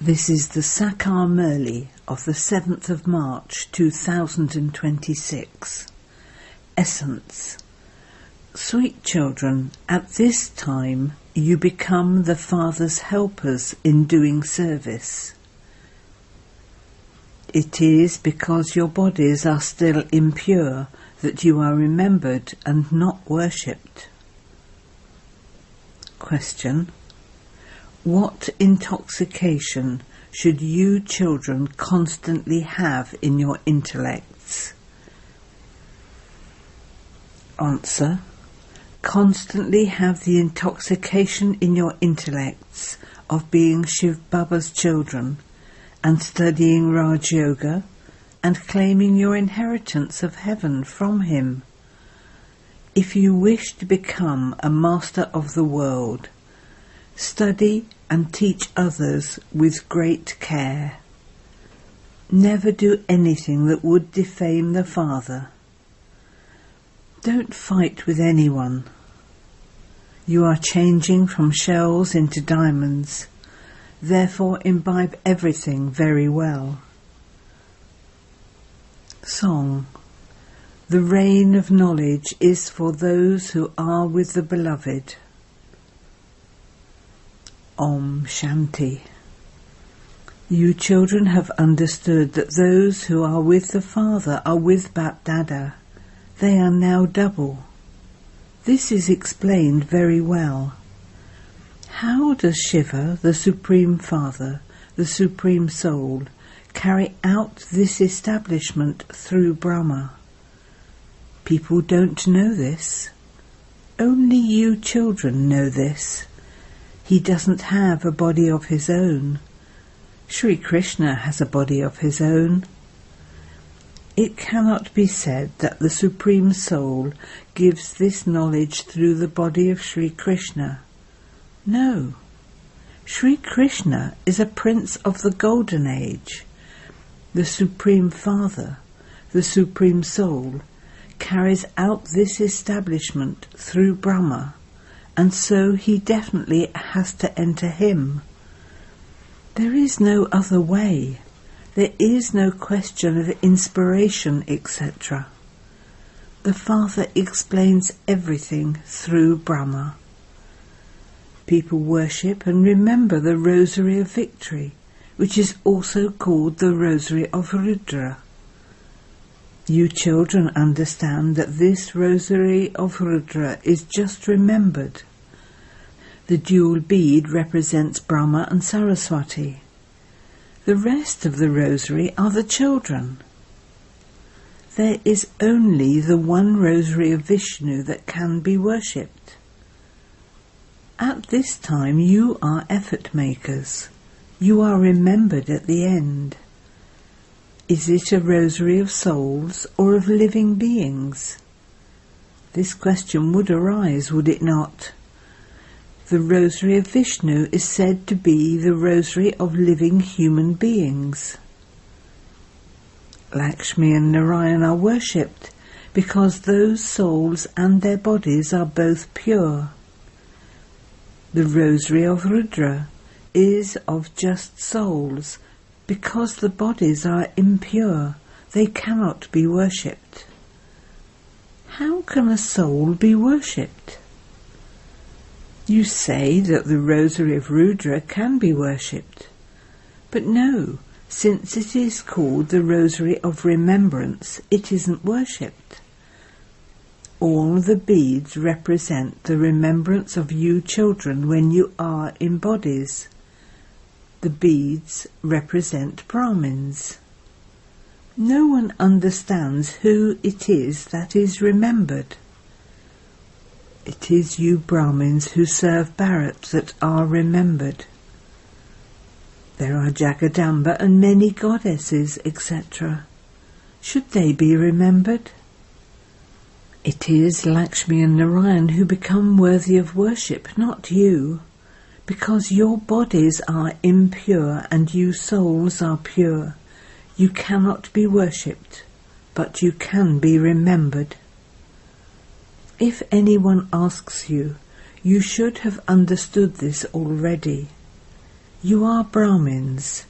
This is the Sakar Murli of the 7th of March 2026. Essence. Sweet children, at this time you become the Father's helpers in doing service. It is because your bodies are still impure that you are remembered and not worshipped. Question. What intoxication should you children constantly have in your intellects? Answer. Constantly have the intoxication in your intellects of being Shiv Baba's children and studying Raj Yoga and claiming your inheritance of heaven from him. If you wish to become a master of the world, study and teach others with great care. Never do anything that would defame the Father. Don't fight with anyone. You are changing from shells into diamonds, therefore imbibe everything very well. Song. The rain of knowledge is for those who are with the Beloved. Om Shanti. You children have understood that those who are with the Father are with Bap Dada. They are now double. This is explained very well. How does Shiva, the Supreme Father, the Supreme Soul, carry out this establishment through Brahma? People don't know this. Only you children know this. He doesn't have a body of his own. Sri Krishna has a body of his own. It cannot be said that the Supreme Soul gives this knowledge through the body of Sri Krishna. No. Sri Krishna is a prince of the Golden Age. The Supreme Father, the Supreme Soul, carries out this establishment through Brahma, and so he definitely has to enter him. There is no other way. There is no question of inspiration, etc. The Father explains everything through Brahma. People worship and remember the Rosary of Victory, which is also called the Rosary of Rudra. You children understand that this Rosary of Rudra is just remembered. The dual bead represents Brahma and Saraswati. The rest of the Rosary are the children. There is only the one Rosary of Vishnu that can be worshipped. At this time you are effort makers. You are remembered at the end. Is it a rosary of souls or of living beings? This question would arise, would it not? The rosary of Vishnu is said to be the rosary of living human beings. Lakshmi and Narayan are worshipped because those souls and their bodies are both pure. The rosary of Rudra is of just souls. Because the bodies are impure, they cannot be worshipped. How can a soul be worshipped? You say that the Rosary of Rudra can be worshipped. But no, since it is called the Rosary of Remembrance, it isn't worshipped. All the beads represent the remembrance of you children when you are in bodies. The beads represent Brahmins. No one understands who it is that is remembered. It is you Brahmins who serve Bharat that are remembered. There are Jagadamba and many goddesses, etc. Should they be remembered? It is Lakshmi and Narayan who become worthy of worship, not you. Because your bodies are impure and you souls are pure, you cannot be worshipped, but you can be remembered. If anyone asks you, you should have understood this already. You are Brahmins.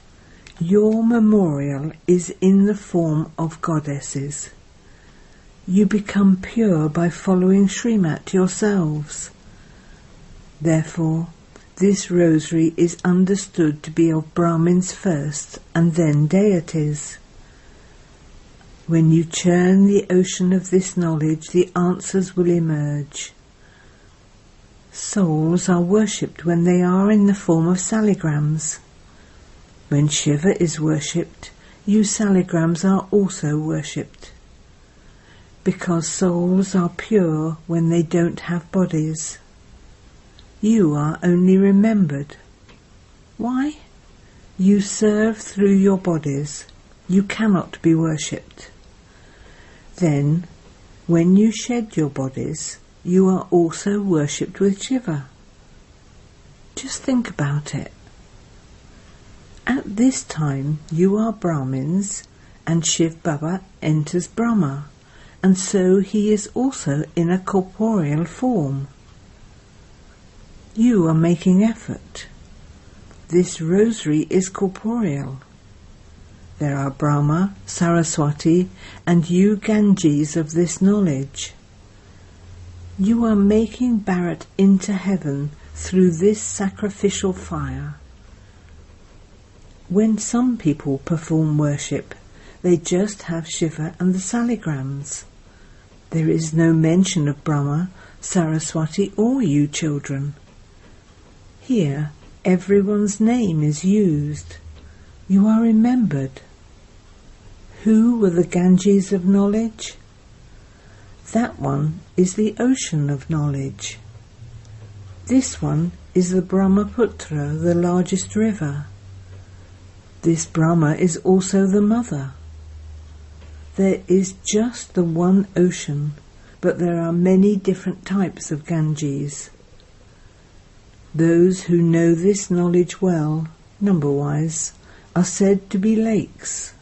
Your memorial is in the form of goddesses. You become pure by following Srimat yourselves. Therefore, this rosary is understood to be of Brahmins first and then deities. When you churn the ocean of this knowledge, the answers will emerge. Souls are worshipped when they are in the form of saligrams. When Shiva is worshipped, you saligrams are also worshipped. Because souls are pure when they don't have bodies. You are only remembered. Why? You serve through your bodies. You cannot be worshipped. Then, when you shed your bodies, you are also worshipped with Shiva. Just think about it. At this time you are Brahmins and Shiv Baba enters Brahma, and so he is also in a corporeal form. You are making effort. This rosary is corporeal. There are Brahma, Saraswati and you Ganges of this knowledge. You are making Bharat into heaven through this sacrificial fire. When some people perform worship, they just have Shiva and the saligrams. There is no mention of Brahma, Saraswati or you children. Here, everyone's name is used. You are remembered. Who were the Ganges of knowledge? That one is the ocean of knowledge. This one is the Brahmaputra, the largest river. This Brahma is also the mother. There is just the one ocean, but there are many different types of Ganges. Those who know this knowledge well, number-wise, are said to be lakes.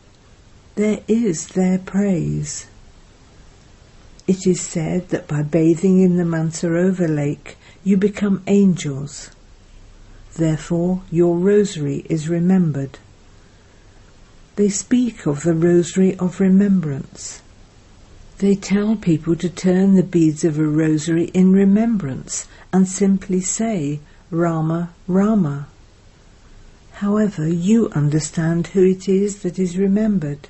There is their praise. It is said that by bathing in the Mansarovar lake, you become angels. Therefore, your rosary is remembered. They speak of the rosary of remembrance. They tell people to turn the beads of a rosary in remembrance and simply say, Rama, Rama. However, you understand who it is that is remembered.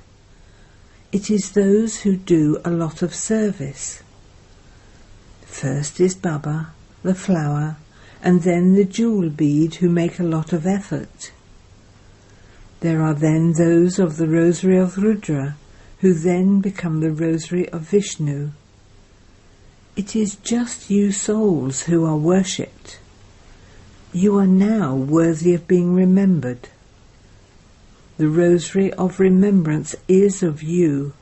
It is those who do a lot of service. First is Baba, the flower, and then the jewel bead who make a lot of effort. There are then those of the rosary of Rudra, who then become the rosary of Vishnu. It is just you souls who are worshipped. You are now worthy of being remembered. The rosary of remembrance is of you,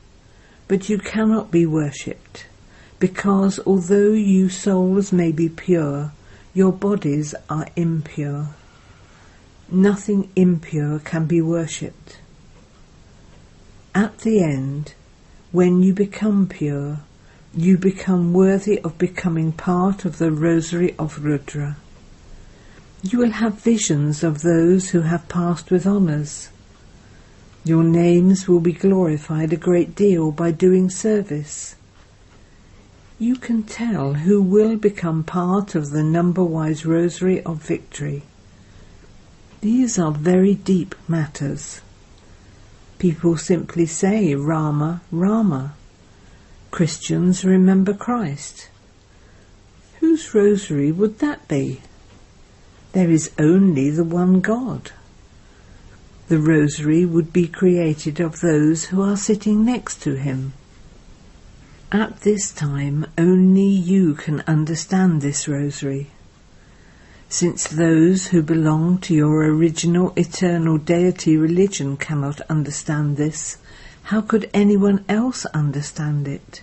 but you cannot be worshipped, because although you souls may be pure, your bodies are impure. Nothing impure can be worshipped. At the end, when you become pure, you become worthy of becoming part of the rosary of Rudra. You will have visions of those who have passed with honours. Your names will be glorified a great deal by doing service. You can tell who will become part of the number-wise rosary of victory. These are very deep matters. People simply say Rama, Rama. Christians remember Christ. Whose rosary would that be? There is only the one God. The rosary would be created of those who are sitting next to him. At this time, only you can understand this rosary. Since those who belong to your original eternal deity religion cannot understand this, how could anyone else understand it?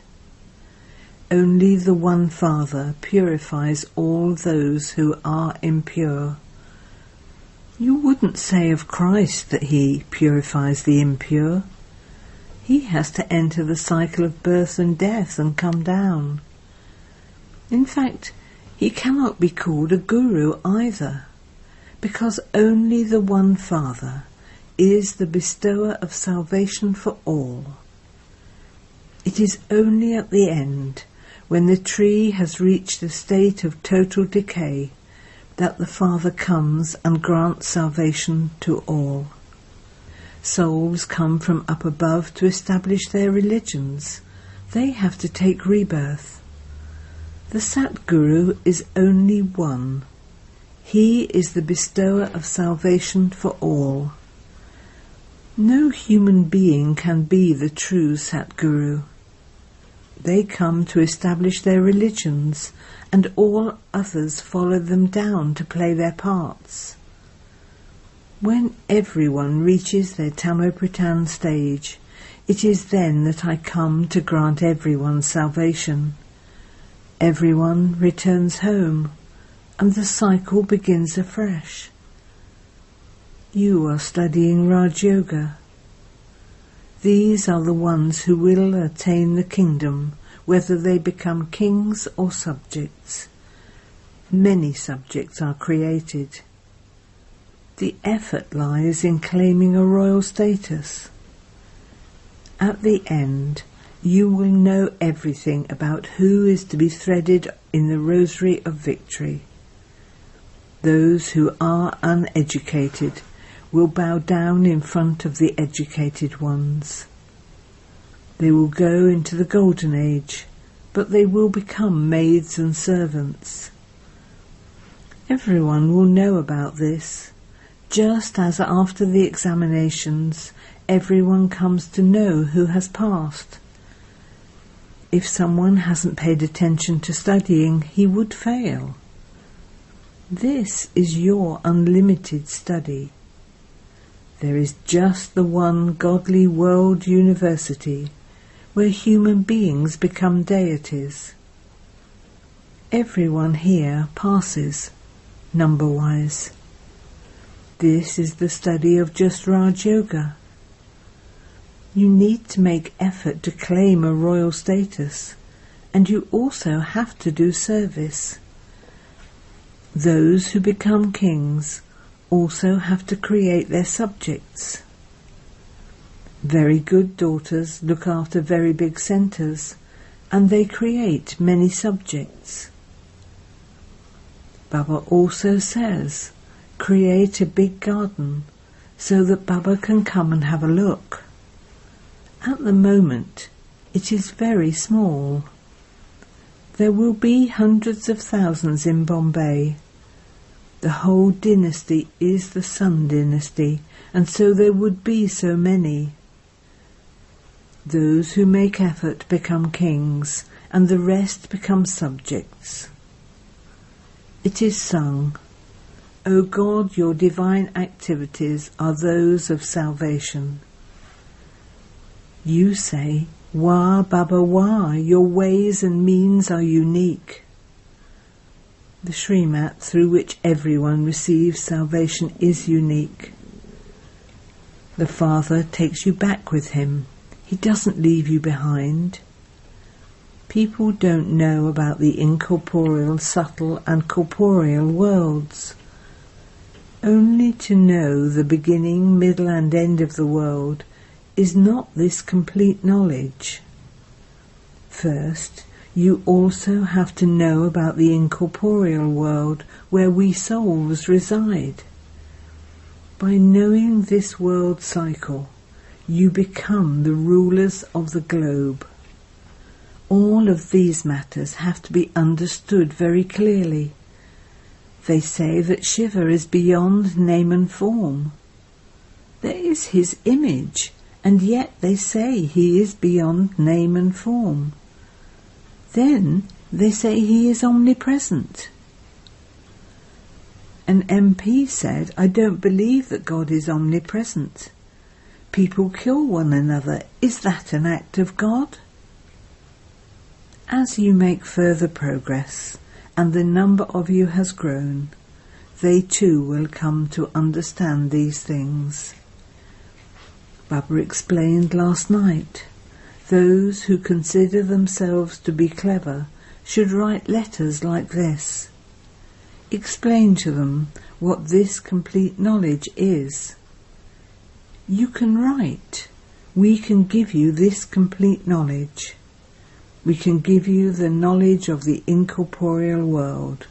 Only the one Father purifies all those who are impure. You wouldn't say of Christ that he purifies the impure. He has to enter the cycle of birth and death and come down. In fact, he cannot be called a guru either, because only the one Father is the bestower of salvation for all. It is only at the end, when the tree has reached a state of total decay, that the Father comes and grants salvation to all. Souls come from up above to establish their religions. They have to take rebirth. The Satguru is only one. He is the bestower of salvation for all. No human being can be the true Satguru. They come to establish their religions, and all others follow them down to play their parts. When everyone reaches their Tamopritan stage, it is then that I come to grant everyone salvation. Everyone returns home, and the cycle begins afresh. You are studying Raj Yoga. These are the ones who will attain the kingdom, whether they become kings or subjects. Many subjects are created. The effort lies in claiming a royal status. At the end, you will know everything about who is to be threaded in the rosary of victory. Those who are uneducated will bow down in front of the educated ones. They will go into the golden age, but they will become maids and servants. Everyone will know about this, just as after the examinations everyone comes to know who has passed. If someone hasn't paid attention to studying, he would fail. This is your unlimited study. There is just the one godly world university where human beings become deities. Everyone here passes, number-wise. This is the study of just Raj Yoga. You need to make effort to claim a royal status, and you also have to do service. Those who become kings also have to create their subjects. Very good daughters look after very big centres, and they create many subjects. Baba also says, create a big garden so that Baba can come and have a look. At the moment, it is very small. There will be hundreds of thousands in Bombay. The whole dynasty is the Sun dynasty, and so there would be so many. Those who make effort become kings, and the rest become subjects. It is sung, O God, your divine activities are those of salvation. You say, Wah, Baba, Wah, your ways and means are unique. The Srimat through which everyone receives salvation is unique. The Father takes you back with him. He doesn't leave you behind. People don't know about the incorporeal, subtle and corporeal worlds. Only to know the beginning, middle and end of the world is not this complete knowledge. First, you also have to know about the incorporeal world where we souls reside. By knowing this world cycle, you become the rulers of the globe. All of these matters have to be understood very clearly. They say that Shiva is beyond name and form. There is his image, and yet they say he is beyond name and form. Then they say he is omnipresent. An MP said, I don't believe that God is omnipresent. People kill one another. Is that an act of God? As you make further progress, and the number of you has grown, they too will come to understand these things. Baba explained last night, those who consider themselves to be clever should write letters like this. Explain to them what this complete knowledge is. You can write. We can give you this complete knowledge. We can give you the knowledge of the incorporeal world.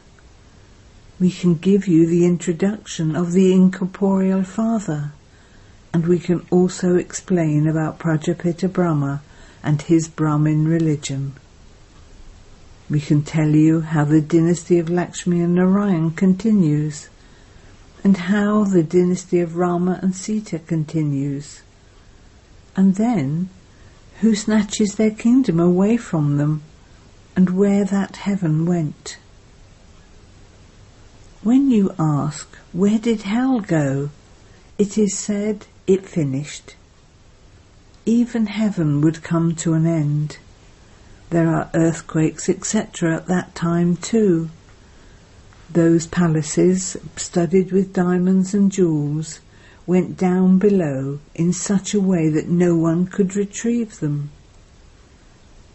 We can give you the introduction of the incorporeal Father, and we can also explain about Prajapita Brahma and his Brahmin religion. We can tell you how the dynasty of Lakshmi and Narayan continues, and how the dynasty of Rama and Sita continues, and then who snatches their kingdom away from them, and where that heaven went. When you ask, where did hell go? It is said, it finished. Even heaven would come to an end. There are earthquakes, etc. at that time too. Those palaces, studded with diamonds and jewels, went down below in such a way that no one could retrieve them.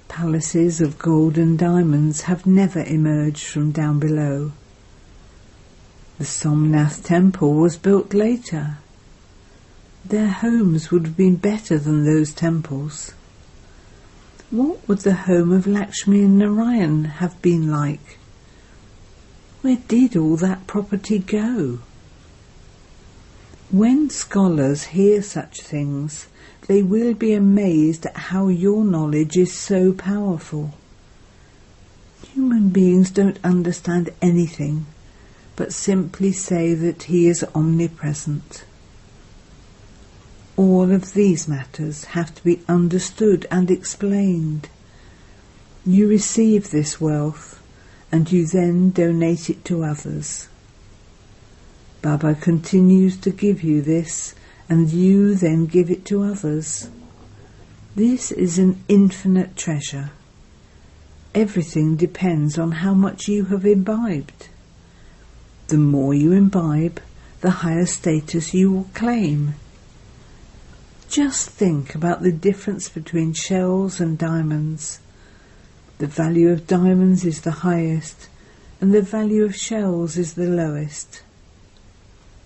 Palaces of gold and diamonds have never emerged from down below. The Somnath temple was built later. Their homes would have been better than those temples. What would the home of Lakshmi and Narayan have been like? Where did all that property go? When scholars hear such things, they will be amazed at how your knowledge is so powerful. Human beings don't understand anything, but simply say that he is omnipresent. All of these matters have to be understood and explained. You receive this wealth, and you then donate it to others. Baba continues to give you this, and you then give it to others. This is an infinite treasure. Everything depends on how much you have imbibed. The more you imbibe, the higher status you will claim. Just think about the difference between shells and diamonds. The value of diamonds is the highest, and the value of shells is the lowest.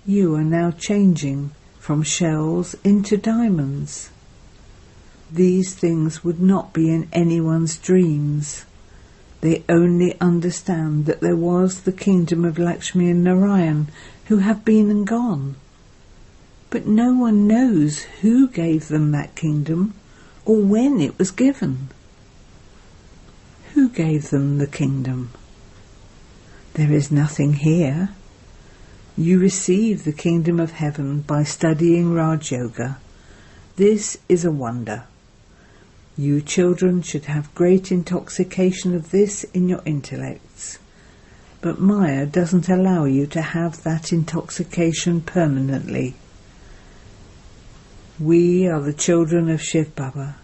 You are now changing from shells into diamonds. These things would not be in anyone's dreams. They only understand that there was the kingdom of Lakshmi and Narayan who have been and gone. But no one knows who gave them that kingdom or when it was given. Who gave them the kingdom? There is nothing here. You receive the kingdom of heaven by studying Raj Yoga. This is a wonder. You children should have great intoxication of this in your intellects. But Maya doesn't allow you to have that intoxication permanently. We are the children of Shiv Baba.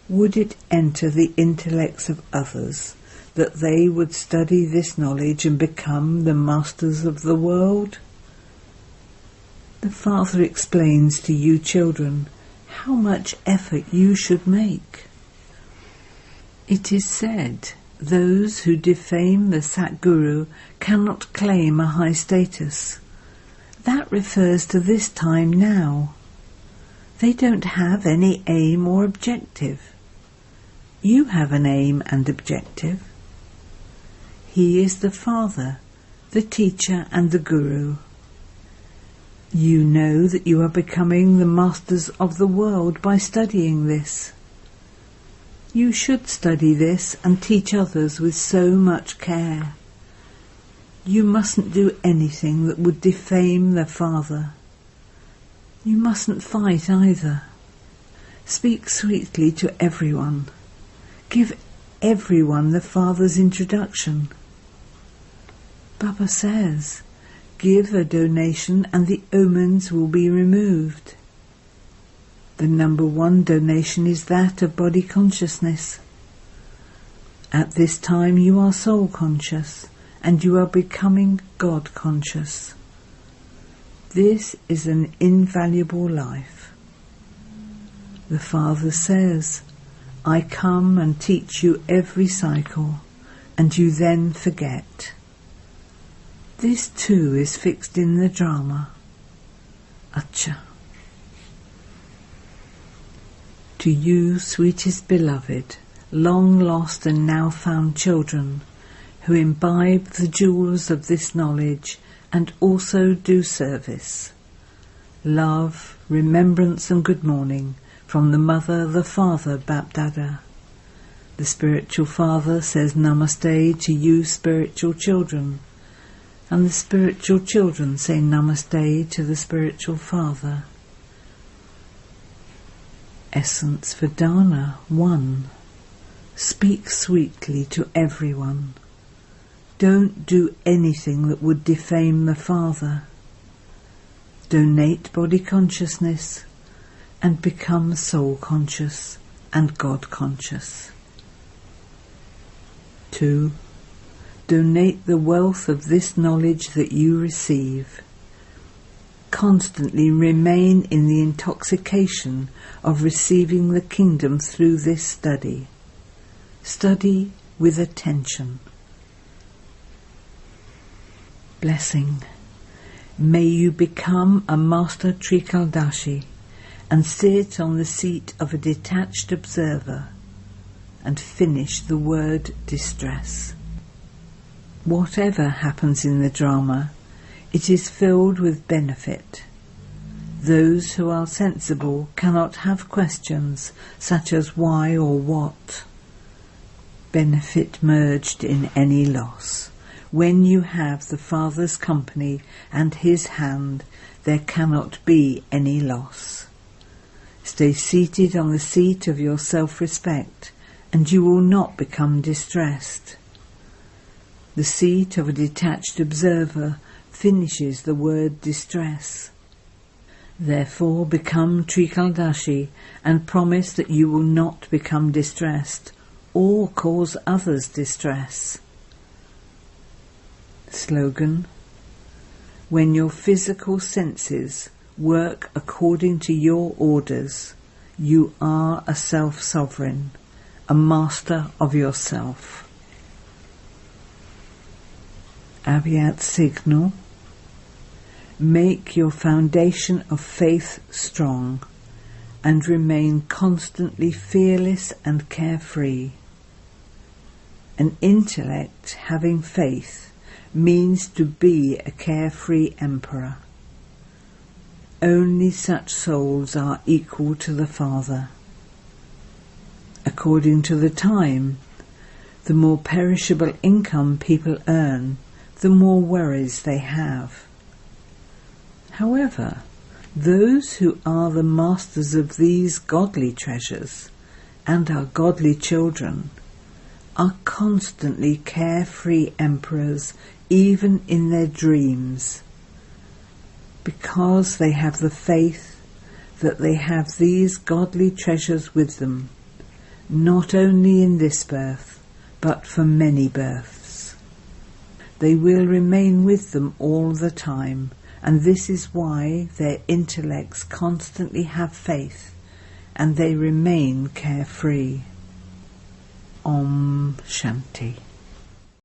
Would it enter the intellects of others that they would study this knowledge and become the masters of the world? The Father explains to you children how much effort you should make. It is said, those who defame the Satguru cannot claim a high status. That refers to this time now. They don't have any aim or objective. You have an aim and objective. He is the Father, the Teacher and the Guru. You know that you are becoming the masters of the world by studying this. You should study this and teach others with so much care. You mustn't do anything that would defame the Father. You mustn't fight either. Speak sweetly to everyone. Give everyone the Father's introduction. Baba says, give a donation and the omens will be removed. The number one donation is that of body consciousness. At this time you are soul conscious and you are becoming God conscious. This is an invaluable life. The Father says, I come and teach you every cycle, and you then forget. This too is fixed in the drama. Acha. To you, sweetest beloved, long lost and now found children, who imbibe the jewels of this knowledge and also do service. Love, remembrance and good morning from the Mother, the Father, Bap-Dada. The Spiritual Father says Namaste to you spiritual children, and the spiritual children say Namaste to the Spiritual Father. Essence for Dana 1. Speak sweetly to everyone. Don't do anything that would defame the Father. Donate body consciousness and become soul conscious and God conscious. 2. Donate the wealth of this knowledge that you receive. Constantly remain in the intoxication of receiving the kingdom through this study. Study with attention. Blessing. May you become a Master Trikaldashi and sit on the seat of a detached observer and finish the word distress. Whatever happens in the drama, it is filled with benefit. Those who are sensible cannot have questions such as why or what. Benefit merged in any loss. When you have the Father's company and His hand, there cannot be any loss. Stay seated on the seat of your self-respect, and you will not become distressed. The seat of a detached observer finishes the word distress. Therefore become Trikaldashi and promise that you will not become distressed or cause others distress. Slogan. When your physical senses work according to your orders, you are a self-sovereign, a master of yourself. Abiyat signal. Make your foundation of faith strong and remain constantly fearless and carefree. An intellect having faith means to be a carefree emperor. Only such souls are equal to the Father. According to the time, the more perishable income people earn, the more worries they have. However, those who are the masters of these godly treasures and are godly children are constantly carefree emperors even in their dreams, because they have the faith that they have these godly treasures with them, not only in this birth, but for many births. They will remain with them all the time, and this is why their intellects constantly have faith, and they remain carefree. Om Shanti.